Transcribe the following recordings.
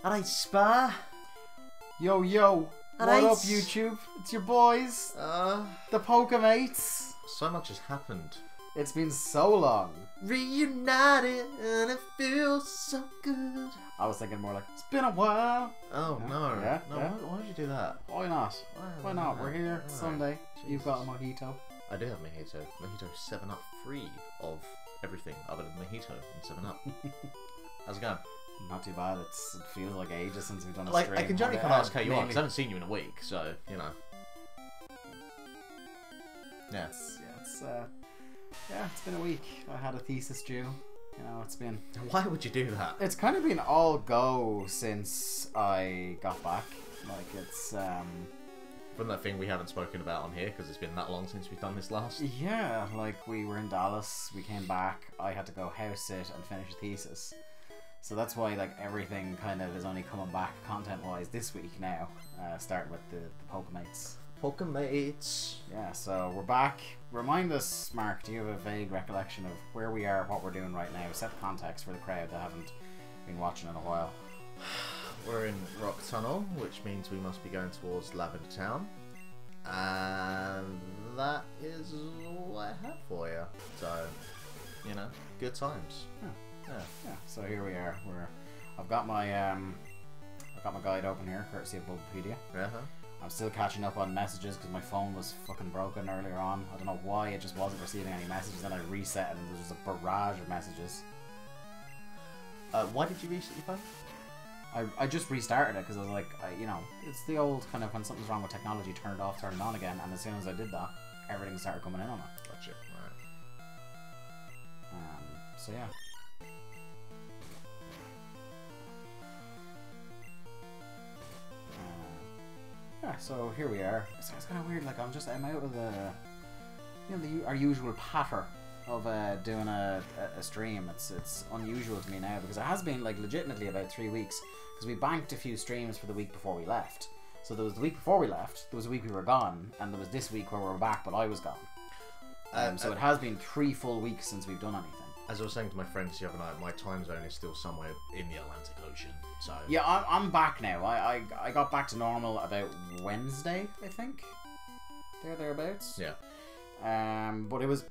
Alright, Spa. Yo, yo. Alright. What up, YouTube? It's your boys, the Pokemates. So much has happened. It's been so long. Reunited and it feels so good. I was thinking more like, it's been a while. Oh, no. Yeah, No, yeah. why did you do that? Why not? Why not? We're here. It's Sunday. You've got a mojito. I do have mojito. Mojito 7-Up free of everything other than mojito and 7-Up. How's it going? Not too bad. It feels like ages since we've done a Like, stream. I can generally come ask how you are, because I haven't seen you in a week, so, you know. Yeah. It's been a week. I had a thesis due. You know, it's been... Why would you do that? It's kind of been all go since I got back. Like, it's... From that thing we haven't spoken about on here, because it's been that long since we've done this last. Yeah, like, we were in Dallas, we came back, I had to go house sit and finish a thesis. So that's why, like, everything kind of is only coming back content-wise this week now, starting with the Pokemates. Pokemates. Yeah, so we're back. Remind us, Mark, do you have a vague recollection of where we are, what we're doing right now? Set the context for the crowd that haven't been watching in a while. We're in Rock Tunnel, which means we must be going towards Lavender Town. And that is what I have for you. So, you know, good times. Yeah, so here we are. I've got my guide open here, courtesy of Bulbapedia. I'm still catching up on messages because my phone was fucking broken earlier on. I don't know why it just wasn't receiving any messages. Then I reset it and there was a barrage of messages. Why did you reset your phone? I just restarted it because I was like, you know, it's the old kind of when something's wrong with technology, turn it off, turn it on again, and as soon as I did that, everything started coming in on it. Gotcha. Right. So yeah. Yeah, so here we are. It's kind of weird. Like I'm out of the, you know, our usual patter of doing a stream. It's unusual to me now because it has been like legitimately about 3 weeks because we banked a few streams for the week before we left. So there was the week before we left, there was a week we were gone, and there was this week where we were back, but I was gone. So it has been 3 full weeks since we've done anything. As I was saying to my friends the other night, my time zone is still somewhere in the Atlantic Ocean. So yeah, I'm back now. I got back to normal about Wednesday, I think. Thereabouts. Yeah. But it was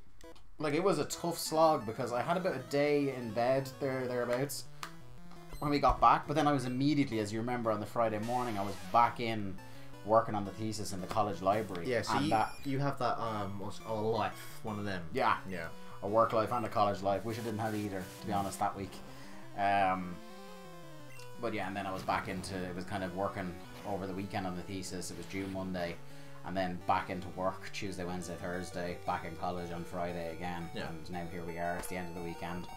a tough slog because I had about a day in bed thereabouts when we got back. But then I was immediately, as you remember, on the Friday morning, I was back in working on the thesis in the college library. Yeah. So you have that a life, one of them. Yeah. Yeah. A work life and a college life. Wish I didn't have either, to be honest, that week. But yeah, and then I was back into, it was kind of working over the weekend on the thesis. It was due Monday, and then back into work Tuesday, Wednesday, Thursday, back in college on Friday again. Yeah. And now here we are, it's the end of the weekend.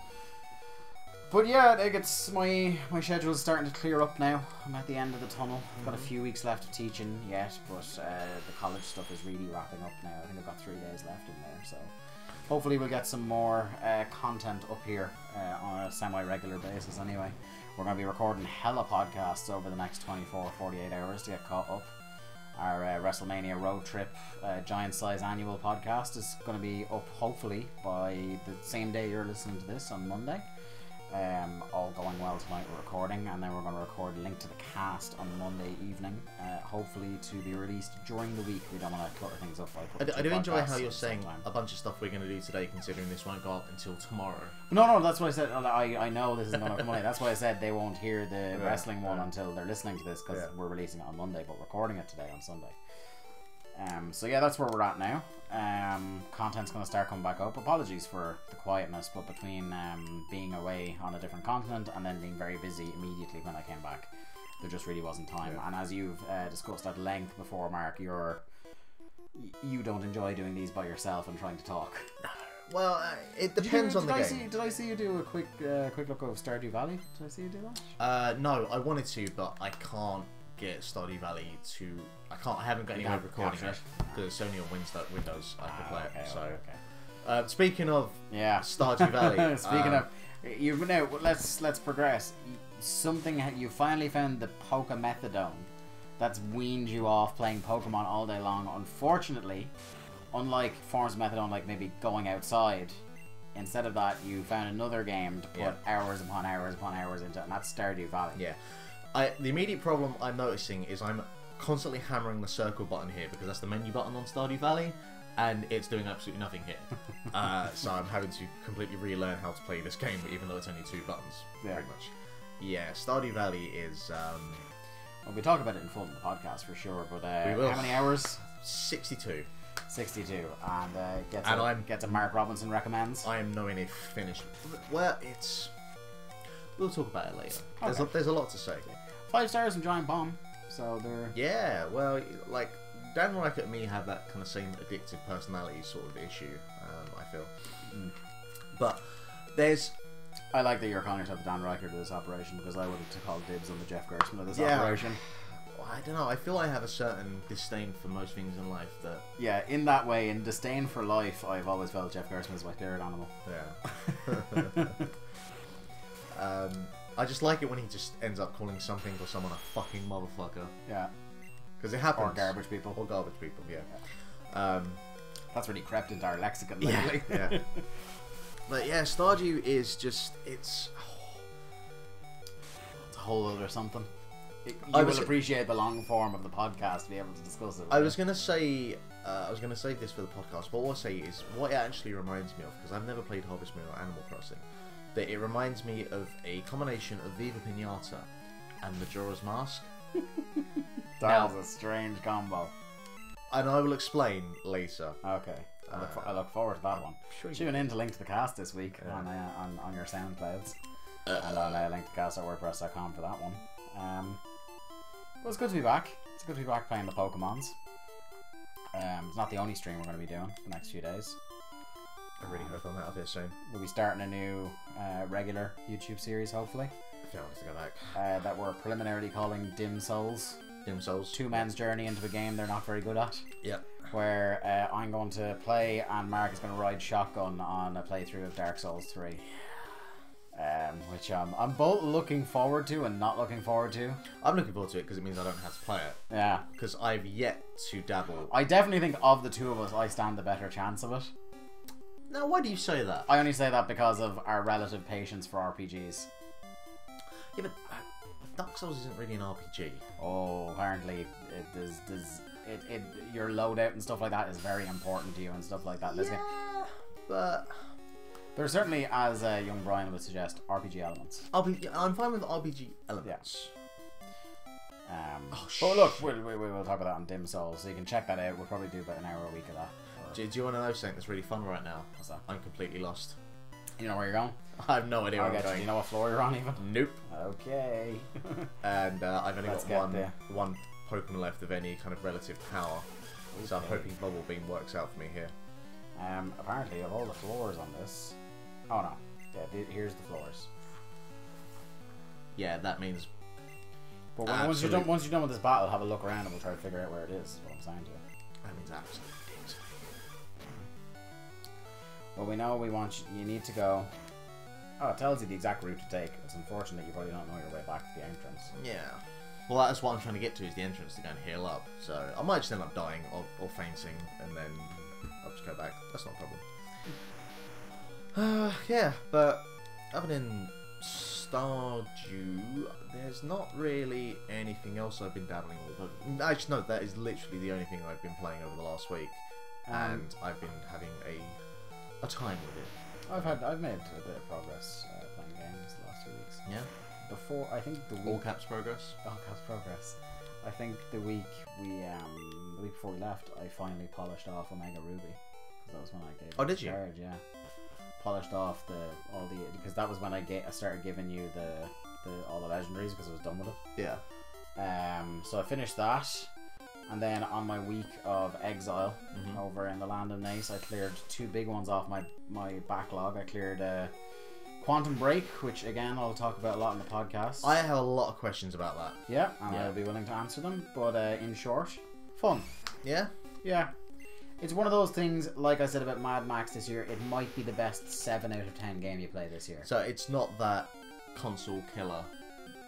But yeah, like it's my schedule's starting to clear up now. I'm at the end of the tunnel. I've got a few weeks left of teaching yet, but the college stuff is really wrapping up now. I think I've got 3 days left in there, so hopefully we'll get some more content up here on a semi-regular basis anyway. We're going to be recording hella podcasts over the next 24-48 hours to get caught up. Our WrestleMania Road Trip Giant Size Annual podcast is going to be up hopefully by the same day you're listening to this on Monday. All going well tonight, we're recording, and then we're going to record Link to the Cast on Monday evening, hopefully to be released during the week. We don't want to clutter things up. I do enjoy how you're saying a bunch of stuff we're going to do today, considering this won't go up until tomorrow. No, that's what I said. I know this isn't going to come Monday. That's why I said they won't hear the wrestling one until they're listening to this, because we're releasing it on Monday, but recording it today on Sunday. So yeah, that's where we're at now. Content's going to start coming back up. Apologies for the quietness, but between being away on a different continent and then being very busy immediately when I came back, there just really wasn't time. And as you've discussed at length before, Mark, you don't enjoy doing these by yourself and trying to talk. Well, it depends on the game. Did I see you do a quick look of Stardew Valley? Did I see you do that? No, I wanted to, but I can't get Stardew Valley to. I haven't got any way of recording it. Because it's only on Windows I can play it. So, speaking of Stardew Valley, speaking of, now let's progress. You finally found the Pokémethadone that's weaned you off playing Pokemon all day long. Unfortunately, unlike forms of methadone, like maybe going outside, instead of that, you found another game to put hours upon hours upon hours into, and that's Stardew Valley. Yeah. The immediate problem I'm noticing is I'm constantly hammering the circle button here because that's the menu button on Stardew Valley, and it's doing absolutely nothing here. So I'm having to completely relearn how to play this game, even though it's only 2 buttons, pretty much. Yeah, Stardew Valley is... Well, we talk about it in full in the podcast for sure, but we will. How many hours? 62. 62, and gets a Mark Robinson recommends. I am knowing if finished. Well, it's... We'll talk about it later. Okay. There's a lot to say. 5 stars and Giant Bomb, so they're... Yeah, well, like, Dan Reichert and me have that kind of same addictive personality sort of issue, I feel. But there's... I like that you're calling yourself Dan Reichert of this operation, because I would have called dibs on the Jeff Gerstmann of this operation. I don't know, I feel I have a certain disdain for most things in life that... Yeah, in that way, in disdain for life, I've always felt Jeff Gerstmann is my spirit animal. Yeah. I just like it when he just ends up calling something or someone a fucking motherfucker. Yeah. Because it happens. Or garbage people. Or garbage people, yeah. That's really crept into our lexicon lately. Yeah. But yeah, Stardew is just... It's a whole other something. You will appreciate the long form of the podcast to be able to discuss it. I was going to say... I was going to save this for the podcast, but what I'll say is what it actually reminds me of, because I've never played Harvest Moon or Animal Crossing, that it reminds me of a combination of Viva Pinata and Majora's Mask. That was a strange combo. And I will explain later. Okay. I look forward to that one. Sure. Tune in to Link to the Cast this week on your SoundClouds. And on linktothecast.wordpress.com for that one. But it's good to be back. It's good to be back playing the Pokemons. It's not the only stream we're going to be doing the next few days. I really hope I'm out of here soon. We'll be starting a new regular YouTube series, hopefully. I feel like to go back. That we're preliminarily calling Dim Souls. Dim Souls. 2 men's journey into a game they're not very good at. Yep. Where I'm going to play and Mark is going to ride shotgun on a playthrough of Dark Souls 3. Which I'm both looking forward to and not looking forward to. I'm looking forward to it because it means I don't have to play it. Yeah. Because I've yet to dabble. I definitely think of the two of us, I stand the better chance of it. Now, why do you say that? I only say that because of our relative patience for RPGs. Yeah, but Dark Souls isn't really an RPG. Oh, apparently your loadout and stuff like that is very important to you and stuff like that. Yeah, but there's certainly, as young Brian would suggest, RPG elements. I'm fine with RPG elements. Yeah. But look, we'll talk about that on Dim Souls, so you can check that out. We'll probably do about an hour a week of that. Do you want to know something that's really fun right now? What's that? I'm completely lost. You know where you're going? I have no idea where I'm going. Do you know what floor you're on even? Nope. Okay. And I've only got one Pokemon left of any kind of relative power. Okay. So I'm hoping Bubble Beam works out for me here. Apparently, of all the floors on this... Oh no. Yeah, here's the floors. Yeah, that means... But once you're done with this battle, have a look around and we'll try to figure out where it is. Is what I'm saying to you. That means absolutely. Well, we know you need to go... Oh, it tells you the exact route to take. It's unfortunate you probably don't know your way back to the entrance. Yeah. Well, that's what I'm trying to get to, is the entrance to go and heal up. So I might just end up dying or fainting, and then I'll just go back. That's not a problem. Yeah, but other than Stardew, there's not really anything else I've been dabbling with. Actually, no, that is literally the only thing I've been playing over the last week, and I've been having a time with it. I've made a bit of progress playing games the last 2 weeks. Yeah. Before, I think the week... All caps progress? All caps progress. I think the week before we left, I finally polished off Omega Ruby. Because that was when I gave Oh, did you? Charge, yeah. Polished off because that was when I started giving you all the legendaries because I was done with it. Yeah. So I finished that. And then on my week of exile over in the land of Nace, I cleared 2 big ones off my backlog. I cleared Quantum Break, which again I'll talk about a lot in the podcast. I have a lot of questions about that. Yeah, and I'll be willing to answer them. But in short, fun. Yeah? Yeah. It's one of those things, like I said about Mad Max this year, it might be the best 7 out of 10 game you play this year. So it's not that console killer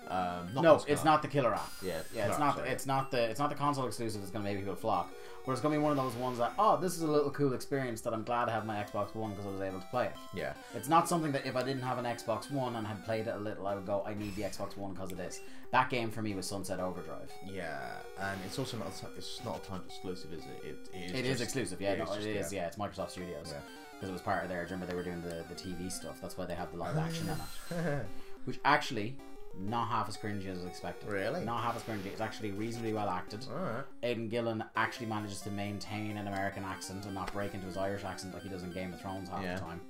It's not the killer app. Yeah, It's not the console exclusive that's gonna make people flock. But it's gonna be one of those ones that this is a little cool experience that I'm glad I have my Xbox One because I was able to play it. Yeah. It's not something that if I didn't have an Xbox One and had played it a little, I would go, I need the Xbox One because of this. That game for me was Sunset Overdrive. Yeah, and it's also not a timed exclusive, is it? It is exclusive. Yeah, it is. Yeah. It's Microsoft Studios. Yeah. Because it was part of their. Remember they were doing the TV stuff. That's why they have the live action in it. Which actually. Not half as cringy as expected. Really? Not half as cringy. It's actually reasonably well acted. Alright. Aidan Gillen actually manages to maintain an American accent and not break into his Irish accent like he does in Game of Thrones half the time.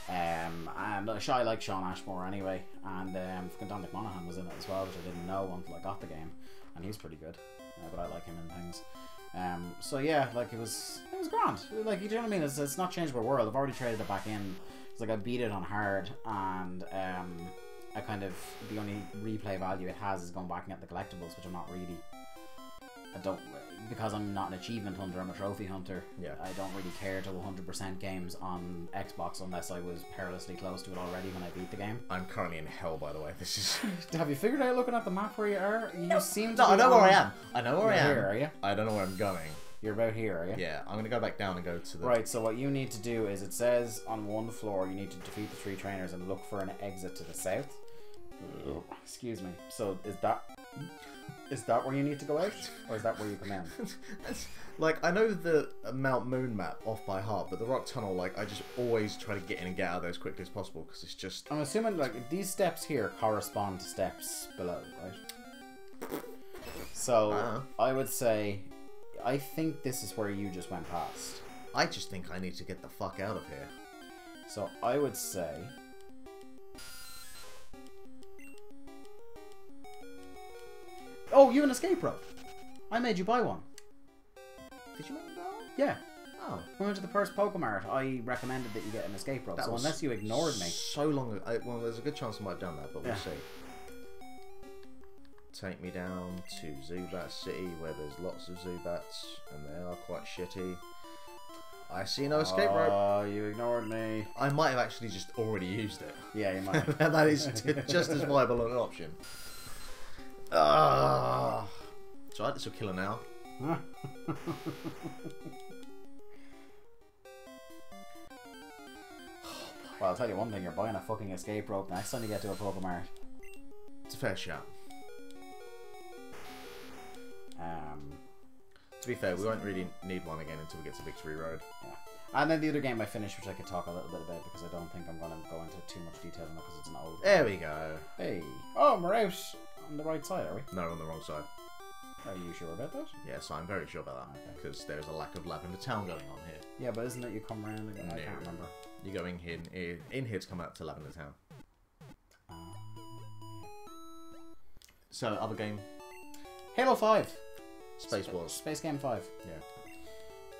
And I like Sean Ashmore anyway. And Dominic Monaghan was in it as well, which I didn't know until I got the game. And he's pretty good. But I like him in things. So yeah, like it was grand. Like, you know what I mean? It's not changed my world. I've already traded it back in. It's like I beat it on hard and I kind of, the only replay value it has is going back and get the collectibles, which I'm not really, because I'm not an achievement hunter, I'm a trophy hunter. Yeah. I don't really care to 100% games on Xbox unless I was perilously close to it already when I beat the game. I'm currently in hell, by the way. This is. Have you figured out looking at the map where you are? You seem to. No, I know where I am. I know where I am. Here, are you? I don't know where I'm going. You're about here, are you? Yeah, I'm gonna go back down and go to the. Right. So what you need to do is, it says on one floor you need to defeat the 3 trainers and look for an exit to the south. Excuse me. So is that where you need to go out, or is that where you come in? Like, I know the Mount Moon map off by heart, but the Rock Tunnel, like, I just always try to get in and get out of there as quickly as possible because it's just. I'm assuming like these steps here correspond to steps below, right? So I would say, I think this is where you just went past. I just think I need to get the fuck out of here. So I would say. Oh, you have an escape rope. I made you buy one. Did you make me buy one? Yeah. Oh. When we went to the first Pokemart, I recommended that you get an escape rope. So unless you ignored me. So long ago. Well, there's a good chance I might have done that, but we'll see. Take me down to Zubat City, where there's lots of Zubats, and they are quite shitty. I see no escape rope. Oh, you ignored me. I might have actually just already used it. Yeah, you might have. That is just as viable an option. So this will kill her now. Well, I'll tell you one thing, you're buying a fucking escape rope next time you get to a Pokemart. It's a fair shot. To be fair, we won't really need one again until we get to Victory Road. Yeah. And then the other game I finished, which I could talk a little bit about because I don't think I'm going to go into too much detail on it because it's an old There we go. Hey. Oh, we're out on the right side, are we? No, on the wrong side. Are you sure about that? Yes, I'm very sure about that. Because there's a lack of Lavender Town going on here. Yeah, but isn't it you come around again? I can't remember. You go in here to come out to Lavender Town. So, other game? Halo 5. Space Wars. Space Game 5.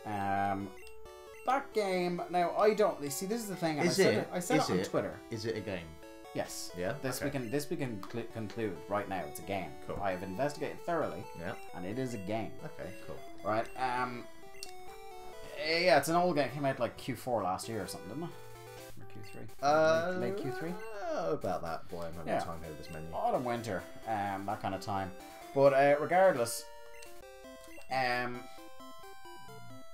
Yeah. That game, now I don't see. This is the thing. I said it on Twitter. Is it a game? Yes. Yeah. This we can conclude right now. It's a game. Cool. I have investigated thoroughly. Yeah. And it is a game. Okay. Cool. Right. Yeah, it's an old game. It came out like Q4 last year or something, didn't it? Or Q3. Late Q3. About that. Boy, I'm having time here with this menu. Autumn, winter, that kind of time. But regardless,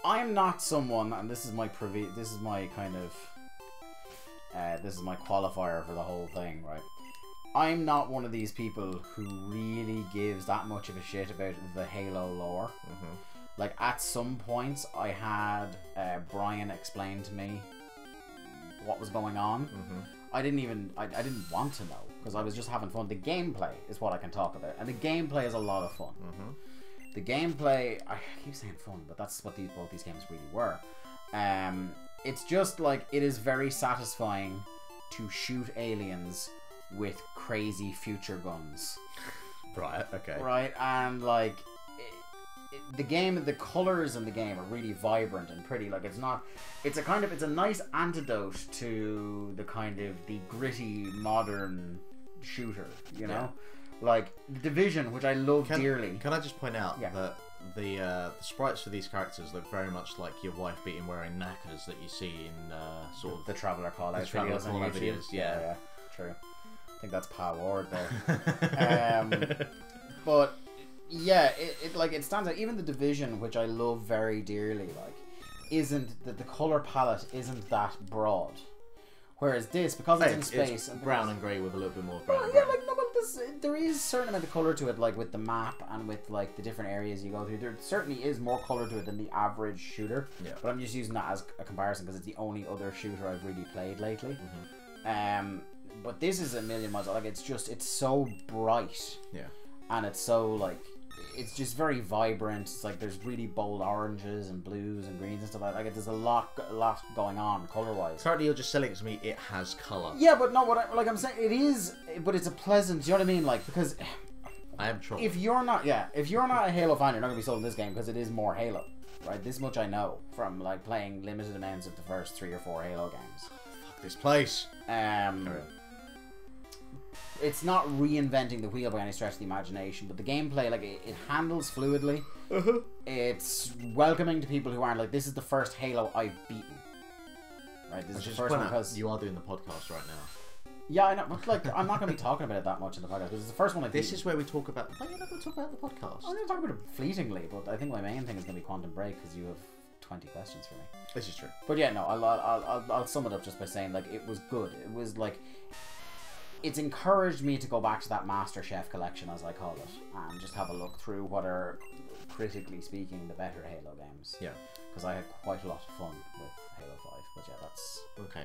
I'm not someone, and this is my this is my kind of, this is my qualifier for the whole thing, right? I'm not one of these people who really gives that much of a shit about the Halo lore. Like, at some points, I had Brian explain to me what was going on. I didn't want to know, because I was just having fun. The gameplay is what I can talk about, and the gameplay is a lot of fun. The gameplay, I keep saying fun, but that's what both these games really were. It's just like, it is very satisfying to shoot aliens with crazy future guns. Right, okay. Right, and like, the game, the colors in the game are really vibrant and pretty. Like, it's a nice antidote to the kind of the gritty modern shooter, you know? Like, The Division, which I love dearly. Can I just point out that the sprites for these characters look very much like your wife beating wearing knackers that you see in sort of the Traveller Call-Out videos. on YouTube. Videos, yeah. True. think that's Pa Ward there. But yeah, it like it stands out. Even the Division, which I love very dearly, like, isn't that the color palette isn't that broad. Whereas this, because it's in space, and brown and grey with a little bit more brown. Yeah, like no, but there is a certain amount of color to it, like with the map and with like the different areas you go through. There certainly is more color to it than the average shooter. Yeah. But I'm just using that as a comparison because it's the only other shooter I've really played lately. But this is a million miles. Like it's so bright. Yeah. And it's so like. It's just very vibrant. It's like there's really bold oranges and blues and greens and stuff like that. Like there's a lot going on color wise. Currently, you're just selling it to me. It has color. Yeah, but no, I'm saying it is, but it's a pleasant. Do you know what I mean? Like because I am trouble. If you're not a Halo fan, you're not gonna be sold in this game because it is more Halo, right? This much I know from like playing limited amounts of the first 3 or 4 Halo games. Fuck this place. It's not reinventing the wheel by any stretch of the imagination, but the gameplay, like, it handles fluidly. It's welcoming to people who aren't like, this is the first Halo I've beaten. Right, this is the first one because... You are doing the podcast right now. Yeah, I know, but like, I'm not going to be talking about it that much in the podcast, because it's the first one I've beaten. This is where we talk about... Why are you not going to talk about the podcast? I'm going to talk about it fleetingly, but I think my main thing is going to be Quantum Break, because you have 20 questions for me. This is true. But yeah, no, I'll sum it up just by saying, like, it was good. It was, like... It's encouraged me to go back to that Master Chef collection, as I call it, and just have a look through what are, critically speaking, the better Halo games. Yeah. Because I had quite a lot of fun with Halo 5, but yeah, that's... Okay.